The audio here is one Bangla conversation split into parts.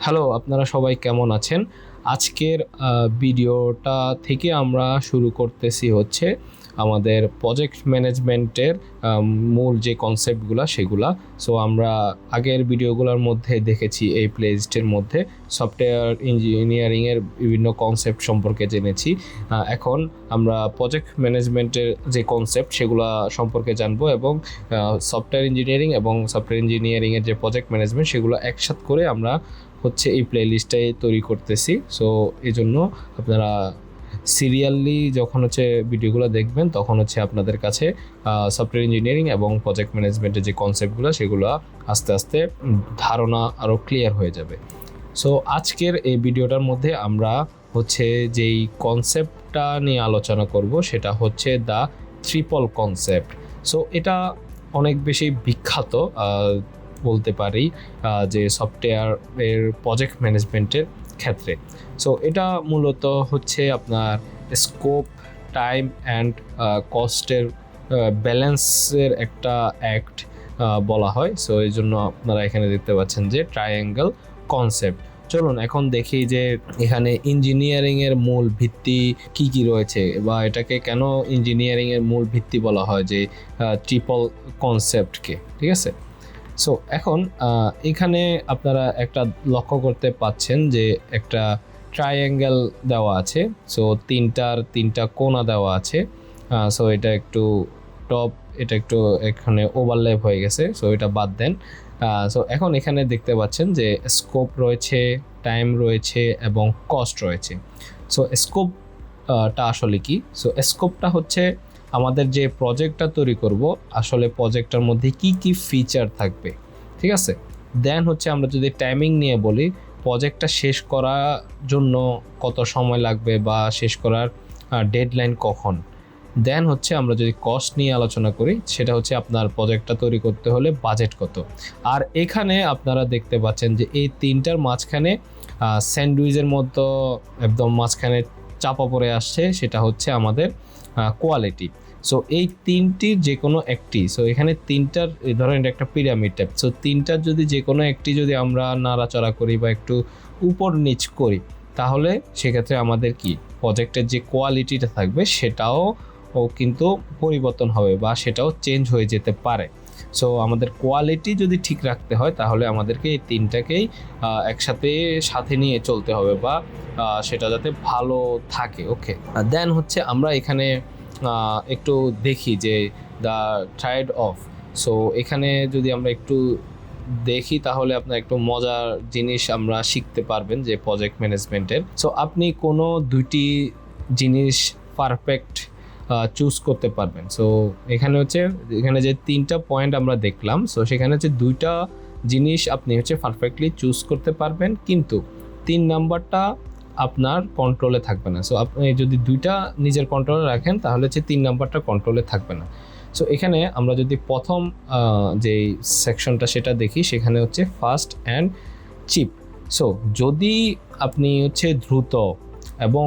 হ্যালো, আপনারা সবাই কেমন আছেন? আজকের ভিডিওটা থেকে আমরা শুরু করতেছি হচ্ছে আমাদের প্রজেক্ট ম্যানেজমেন্টের মূল যে কনসেপ্টগুলা সেগুলা। সো আমরা আগের ভিডিওগুলোর মধ্যে দেখেছি, এই প্লেলিস্টের মধ্যে সফটওয়্যার ইঞ্জিনিয়ারিংয়ের বিভিন্ন কনসেপ্ট সম্পর্কে জেনেছি। এখন আমরা প্রজেক্ট ম্যানেজমেন্টের যে কনসেপ্ট সেগুলা সম্পর্কে জানবো এবং সফটওয়্যার ইঞ্জিনিয়ারিং এবং সফটওয়্যার ইঞ্জিনিয়ারিংয়ের যে প্রজেক্ট ম্যানেজমেন্ট সেগুলো একসাথ করে আমরা হচ্ছে এই প্লেলিস্টটাই তৈরি করতেছি। সো এই জন্য আপনারা সিরিয়ালি যখন হচ্ছে ভিডিওগুলো দেখবেন তখন হচ্ছে আপনাদের কাছে সফটওয়্যার ইঞ্জিনিয়ারিং এবং প্রজেক্ট ম্যানেজমেন্টের যে কনসেপ্টগুলো সেগুলো আস্তে আস্তে ধারণা আরও ক্লিয়ার হয়ে যাবে। সো আজকের এই ভিডিওটার মধ্যে আমরা হচ্ছে যেই কনসেপ্টটা নিয়ে আলোচনা করব সেটা হচ্ছে দ্য ট্রিপল কনসেপ্ট। সো এটা অনেক বেশি বিখ্যাত বলতে পারি যে সফটওয়্যারের প্রজেক্ট ম্যানেজমেন্টের ক্ষেত্রে। সো এটা মূলত হচ্ছে আপনার স্কোপ, টাইম অ্যান্ড কস্টের ব্যালেন্সের একটা অ্যাক্ট বলা হয়। সো এই জন্য আপনারা এখানে দেখতে পাচ্ছেন যে ট্রায়াঙ্গেল কনসেপ্ট। চলুন এখন দেখি যে এখানে ইঞ্জিনিয়ারিংয়ের মূল ভিত্তি কি কি রয়েছে, বা এটাকে কেন ইঞ্জিনিয়ারিংয়ের মূল ভিত্তি বলা হয় যে ট্রিপল কনসেপ্টকে। ঠিক আছে, সো এখন এখানে আপনারা একটা লক্ষ্য করতে পাচ্ছেন যে একটা ট্রায়াঙ্গেল দেওয়া আছে। সো তিনটা কোণা দেওয়া আছে। সো এটা একটু টপ, এটা একটু এখানে ওভারল্যাপ হয়ে গেছে, সো এটা বাদ দেন। সো এখন এখানে দেখতে পাচ্ছেন যে স্কোপ রয়েছে, টাইম রয়েছে এবং কস্ট রয়েছে। সো স্কোপটা আসলে কি? সো স্কোপটা হচ্ছে আমাদের যে প্রজেক্টটা তৈরি করব, আসলে প্রজেক্টটার মধ্যে কি কি ফিচার থাকবে। ঠিক আছে, দেন হচ্ছে আমরা যদি টাইমিং নিয়ে বলি, প্রজেক্টটা শেষ করার জন্য কত সময় লাগবে বা শেষ করার ডেডলাইন কখন। দেন হচ্ছে আমরা যদি কস্ট নিয়ে আলোচনা করি, সেটা হচ্ছে আপনার প্রজেক্টটা তৈরি করতে হলে বাজেট কত। আর এখানে আপনারা দেখতে পাচ্ছেন যে এই তিনটার মাঝখানে স্যান্ডউইচের মতো একদম মাঝখানে চাপা পড়ে আসছে, সেটা হচ্ছে আমাদের কোয়ালিটি। সো এই তিনটির যে কোনো একটি, সো এখানে তিনটার ধরেন একটা পিরামিড টাইপ, সো তিনটার যদি যে কোনো একটি যদি আমরা নাড়াচড়া করি বা একটু উপর নিচ করি, তাহলে সেক্ষেত্রে আমাদের কি প্রজেক্টের যে কোয়ালিটিটা থাকবে সেটাও কিন্তু পরিবর্তন হবে বা সেটাও চেঞ্জ হয়ে যেতে পারে। সো আমাদের কোয়ালিটি যদি ঠিক রাখতে হয় তাহলে আমাদেরকে এই তিনটাকেই একসাথে সাথে নিয়ে চলতে হবে, বা সেটা যাতে ভালো থাকে। ওকে, দেন হচ্ছে আমরা এখানে একটু দেখি যে দ্য ট্রায়েড অফ। সো এখানে যদি আমরা একটু দেখি তাহলে আপনার একটু মজার জিনিস আমরা শিখতে পারবেন যে প্রজেক্ট ম্যানেজমেন্টের। সো আপনি কোনো দুইটি জিনিস পারফেক্ট চুজ করতে পারবেন। সো এখানে যে তিনটা পয়েন্ট আমরা দেখলাম, সো সেখানে হচ্ছে দুইটা জিনিস আপনি হচ্ছে পারফেক্টলি চুজ করতে পারবেন, কিন্তু 3 নাম্বারটা আপনার কন্ট্রোলে থাকবে না। সো আপনি যদি দুইটা নিজের কন্ট্রোলে রাখেন তাহলে হচ্ছে 3 নাম্বারটা কন্ট্রোলে থাকবে না। সো এখানে আমরা যদি প্রথম যে সেকশনটা সেটা দেখি, সেখানে হচ্ছে ফাস্ট অ্যান্ড চিপ। সো যদি আপনি হচ্ছে দ্রুত এবং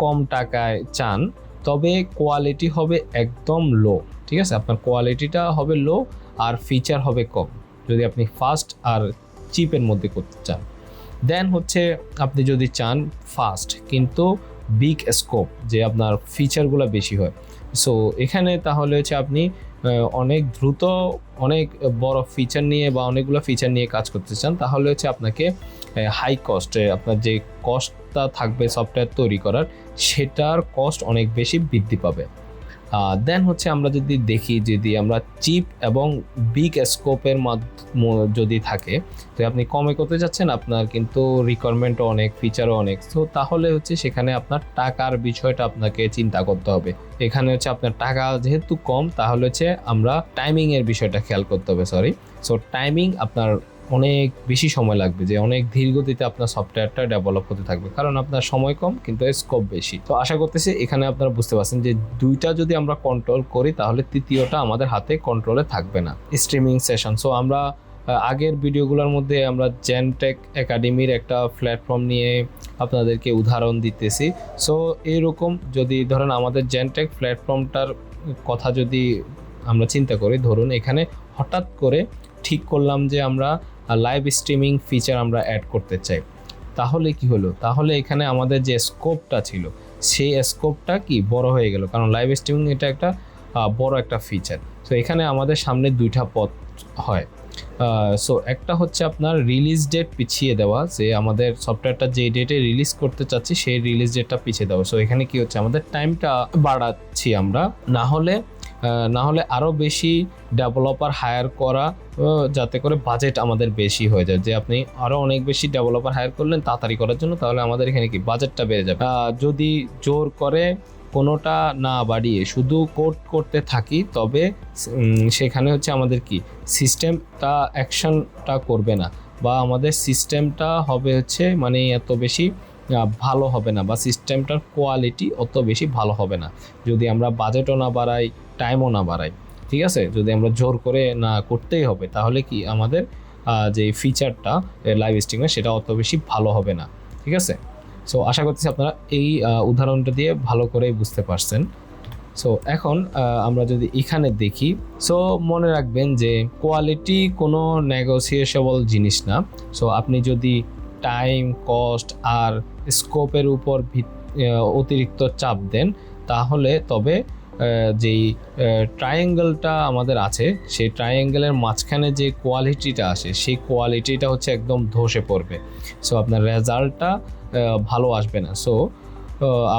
কম টাকায় চান, তবে কোয়ালিটি হবে একদম লো। ঠিক আছে, আপনার কোয়ালিটিটা হবে লো আর ফিচার হবে কম, যদি আপনি ফাস্ট আর চিপের মধ্যে করতে চান। দেন হচ্ছে আপনি যদি চান ফাস্ট কিন্তু বিগ স্কোপ, যে আপনার ফিচারগুলো বেশি হয়, সো এখানে তাহলে হচ্ছে আপনি অনেক দ্রুত অনেক বড় ফিচার নিয়ে বা অনেকগুলো ফিচার নিয়ে কাজ করতে চান, তাহলে হচ্ছে আপনাকে হাই কস্টে আপনার যে কস্টটা থাকবে সফটওয়্যার তৈরি করার, সেটার কস্ট অনেক বেশি বৃদ্ধি পাবে। দেন হচ্ছে আমরা যদি দেখি, যদি আমরা চিপ এবং বিগ স্কোপের যদি থাকে, তো আপনি কমে করতে যাচ্ছেন, আপনার কিন্তু রিকোয়ারমেন্টও অনেক, ফিচারও অনেক, তো তাহলে হচ্ছে সেখানে আপনার টাকার বিষয়টা আপনাকে চিন্তা করতে হবে। এখানে হচ্ছে আপনার টাকা যেহেতু কম, তাহলে হচ্ছে আমরা টাইমিংয়ের বিষয়টা খেয়াল করতে হবে। সো টাইমিং আপনার অনেক বেশি সময় লাগবে, যে অনেক ধীর গতিতে আপনার সফটওয়্যারটা ডেভেলপ হতে থাকবে, কারণ আপনার সময় কম কিন্তু স্কোপ বেশি। তো আশা করতেছি এখানে আপনারা বুঝতে পারছেন যে দুইটা যদি আমরা কন্ট্রোল করি তাহলে তৃতীয়টা আমাদের হাতে কন্ট্রোলে থাকবে না। স্ট্রিমিং সেশন, সো আমরা আগের ভিডিওগুলোর মধ্যে আমরা জেনটেক একাডেমির একটা প্ল্যাটফর্ম নিয়ে আপনাদেরকে উদাহরণ দিতেছি। সো এরকম যদি ধরেন আমাদের জেনটেক প্ল্যাটফর্মটার কথা যদি আমরা চিন্তা করি, ধরুন এখানে হঠাৎ করে ঠিক করলাম যে আমরা লাইভ স্ট্রিমিং ফিচার আমরা অ্যাড করতে চাই। তাহলে কি হলো, তাহলে এখানে আমাদের যে স্কোপটা ছিল সেই স্কোপটা কি বড় হয়ে গেল, কারণ লাইভ স্ট্রিমিং এটা একটা বড় একটা ফিচার। সো এখানে আমাদের সামনে দুইটা পথ হয়। সো একটা হচ্ছে আপনার রিলিজ ডেট পিছিয়ে দেওয়া, যে আমাদের সফটওয়্যারটা যে ডেটে রিলিজ করতে চাচ্ছি সেই রিলিজ ডেটটা পিছিয়ে দেওয়া। সো এখানে কি হচ্ছে, আমাদের টাইমটা বাড়াচ্ছি আমরা, না হলে আরও বেশি ডেভেলপার হায়ার করা, যাতে করে বাজেট আমাদের বেশি হয়ে যায়, যে আপনি আরও অনেক বেশি ডেভেলপার হায়ার করলেন তাড়াতাড়ি করার জন্য, তাহলে আমাদের এখানে কি বাজেটটা বেড়ে যাবে। যদি জোর করে কোনোটা না বাড়িয়ে শুধু কোড করতে থাকি, তবে সেখানে হচ্ছে আমাদের কি সিস্টেমটা অ্যাকশনটা করবে না, বা আমাদের সিস্টেমটা হবে হচ্ছে মানে এত বেশি ভালো হবে না, বা সিস্টেমটার কোয়ালিটি অত বেশি ভালো হবে না যদি আমরা বাজেটও না বাড়াই, টাইমও না বাড়াই। ঠিক আছে, যদি আমরা জোর করে না করতেই হবে, তাহলে কি আমাদের যে ফিচারটা লাইভ স্ট্রিমে সেটা অত বেশি ভালো হবে না। ঠিক আছে, সো আশা করতেছি আপনারা এই উদাহরণটা দিয়ে ভালো করেই বুঝতে পারছেন। সো এখন আমরা যদি এখানে দেখি, সো মনে রাখবেন যে কোয়ালিটি কোনো নেগোসিয়েশবল জিনিস না। সো আপনি যদি টাইম, কস্ট আর স্কোপের উপর অতিরিক্ত চাপ দেন, তাহলে তবে যেই ট্রায়াঙ্গেলটা আমাদের আছে সেই ট্রায়াঙ্গেলের মাঝখানে যে কোয়ালিটিটা আসে সেই কোয়ালিটিটা হচ্ছে একদম ধসে পড়বে। সো আপনার রেজাল্টটা ভালো আসবে না। সো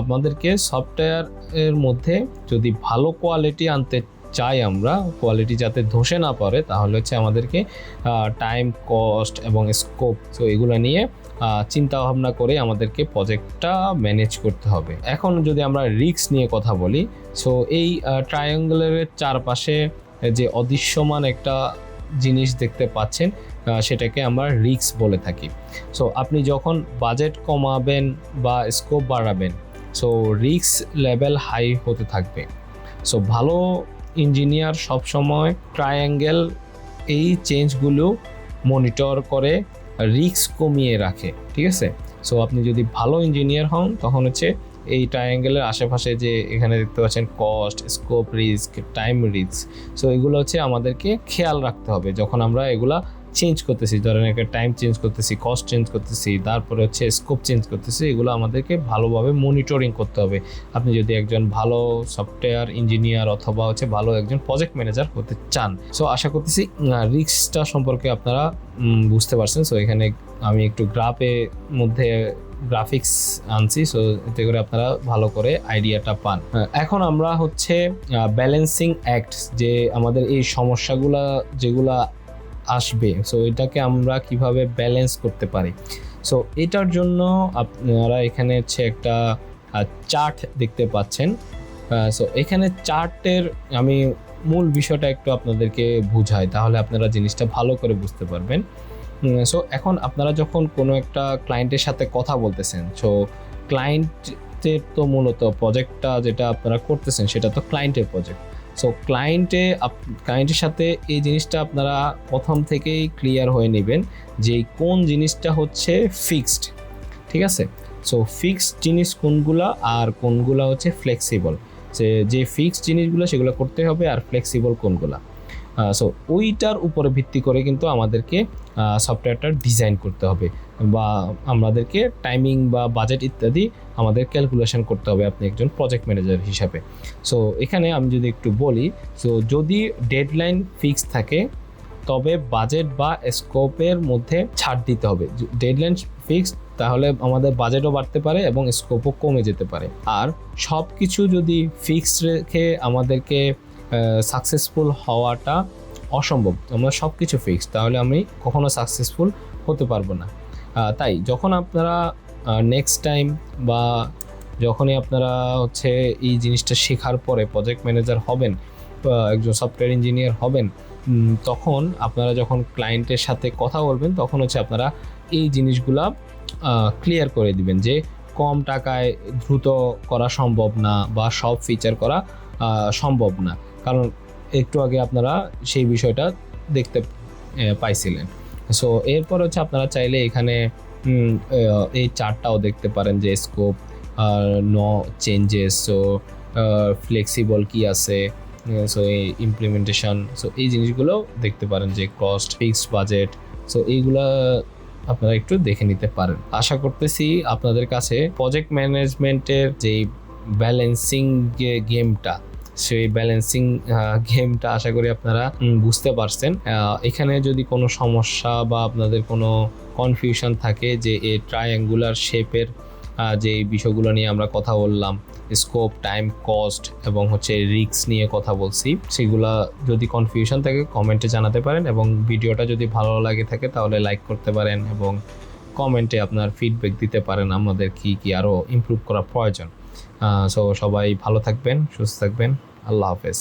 আমাদেরকে সফটওয়্যারের মধ্যে যদি ভালো কোয়ালিটি আনতে চাই আমরা, কোয়ালিটি যাতে ধসে না পড়ে, তাহলে হচ্ছে আমাদেরকে টাইম, কস্ট এবং স্কোপ, সো এগুলো নিয়ে চিন্তা ভাবনা করে আমাদেরকে প্রজেক্টটা ম্যানেজ করতে হবে। এখন যদি আমরা রিস্ক নিয়ে কথা বলি, সো এই ট্রায়াঙ্গেলের চারপাশে যে অদৃশ্যমান একটা জিনিস দেখতে পাচ্ছেন, সেটাকে আমরা রিস্ক বলে থাকি। সো আপনি যখন বাজেট কমাবেন বা স্কোপ বাড়াবেন, সো রিস্ক লেভেল হাই হতে থাকবে। সো ভালো ইঞ্জিনিয়ার সবসময় ট্রায়াঙ্গেল এই চেঞ্জগুলো মনিটর করে রিস্ক কমিয়ে রাখে। ঠিক আছে, সো আপনি যদি ভালো ইঞ্জিনিয়ার হন, তখন হচ্ছে এই ট্রায়াঙ্গেলের আশেপাশে যে এখানে দেখতে পাচ্ছেন cost, scope, risk, time risk, so এগুলো হচ্ছে আমাদেরকে খেয়াল রাখতে হবে যখন আমরা এগুলা চেঞ্জ করতেছি। ধরেন একটা টাইম চেঞ্জ করতেছি, কস্ট চেঞ্জ করতেছি, তারপরে হচ্ছে স্কোপ চেঞ্জ করতেছি, এগুলো আমাদেরকে ভালোভাবে মনিটরিং করতে হবে আপনি যদি একজন ভালো সফটওয়্যার ইঞ্জিনিয়ার অথবা হচ্ছে ভালো একজন প্রজেক্ট ম্যানেজার হতে চান। সো আশা করতেছি রিস্কটা সম্পর্কে আপনারা বুঝতে পারছেন। সো এখানে আমি একটু গ্রাফিক্স আনছি, সো এতে করে আপনারা ভালো করে আইডিয়াটা পান। এখন আমরা হচ্ছে ব্যালেন্সিং অ্যাক্ট, যে আমাদের এই সমস্যাগুলা যেগুলা আসবে, সো এটাকে আমরা কিভাবে ব্যালেন্স করতে পারি। সো এটার জন্য আপনারা এখানে হচ্ছে একটা চার্ট দেখতে পাচ্ছেন। সো এখানে চার্টের আমি মূল বিষয়টা একটু আপনাদেরকে বুঝাই, তাহলে আপনারা জিনিসটা ভালো করে বুঝতে পারবেন। সো এখন আপনারা যখন কোনো একটা ক্লায়েন্টের সাথে কথা বলতেছেন, সো ক্লায়েন্টের তো মূলত প্রজেক্টটা যেটা আপনারা করতেছেন সেটা তো ক্লায়েন্টের প্রজেক্ট। সো ক্লায়েন্টের সাথে এই জিনিসটা আপনারা প্রথম থেকেই ক্লিয়ার হয়ে নেবেন যে কোন জিনিসটা হচ্ছে ফিক্সড। ঠিক আছে, সো ফিক্সড জিনিস কোনগুলা আর কোনগুলা হচ্ছে ফ্লেক্সিবল, যে ফিক্সড জিনিসগুলো সেগুলো করতে হবে, আর ফ্লেক্সিবল কোনগুলা। সো ওইটার উপরে ভিত্তি করে কিন্তু আমাদেরকে সফটওয়্যারটা ডিজাইন করতে হবে, বা আমাদেরকে টাইমিং বা বাজেট ইত্যাদি আমাদের ক্যালকুলেশন করতে হবে আপনি একজন প্রজেক্ট ম্যানেজার হিসাবে। সো এখানে আমি যদি একটু বলি, সো যদি ডেডলাইন ফিক্স থাকে তবে বাজেট বা স্কোপের মধ্যে ছাড় দিতে হবে। ডেডলাইন ফিক্স, তাহলে আমাদের বাজেটও বাড়তে পারে এবং স্কোপও কমে যেতে পারে। আর সব কিছু যদি ফিক্সড রেখে আমাদেরকে সাকসেসফুল হওয়াটা অসম্ভব, আমরা সব কিছু ফিক্স, তাহলে আমি কখনো সাকসেসফুল হতে পারবো না। তাই যখন আপনারা নেক্সট টাইম বা যখনই আপনারা হচ্ছে এই জিনিসটা শেখার পরে প্রজেক্ট ম্যানেজার হবেন, একজন সফটওয়্যার ইঞ্জিনিয়ার হবেন, তখন আপনারা যখন ক্লায়েন্টের সাথে কথা বলবেন, তখন হচ্ছে আপনারা এই জিনিসগুলা ক্লিয়ার করে দিবেন যে কম টাকায় দ্রুত করা সম্ভব না, বা সব ফিচার করা সম্ভব না, কারণ একটু আগে আপনারা সেই বিষয়টা দেখতে পাইছিলেন। সো এরপর হচ্ছে আপনারা চাইলে এখানে এই চার্টটাও দেখতে পারেন যে scope, no changes, so flexible কি আছে, সো এই ইমপ্লিমেন্টেশন, সো এই জিনিসগুলো দেখতে পারেন যে কস্ট, ফিক্সড বাজেট, সো এইগুলা আপনারা একটু দেখে নিতে পারেন। আশা করতেছি আপনাদের কাছে প্রজেক্ট ম্যানেজমেন্টের যেই ব্যালেন্সিং যে গেমটা, সেই ব্যালেন্সিং গেমটা আশা করি আপনারা বুঝতে পারছেন। এখানে যদি কোনো সমস্যা বা আপনাদের কোনো কনফিউশন থাকে যে এই ট্রায়াঙ্গুলার শেপের যে বিষয়গুলো নিয়ে আমরা কথা বললাম, স্কোপ, টাইম, কস্ট এবং হচ্ছে রিস্ক নিয়ে কথা বলছি, সেগুলা যদি কনফিউশন থাকে কমেন্টে জানাতে পারেন, এবং ভিডিওটা যদি ভালো লাগে থাকে তাহলে লাইক করতে পারেন এবং কমেন্টে আপনার ফিডব্যাক দিতে পারেন আমাদের কি কি আরও ইমপ্রুভ করা প্রয়োজন। সো সবাই ভালো থাকবেন, সুস্থ থাকবেন, আল্লাহ হাফেজ।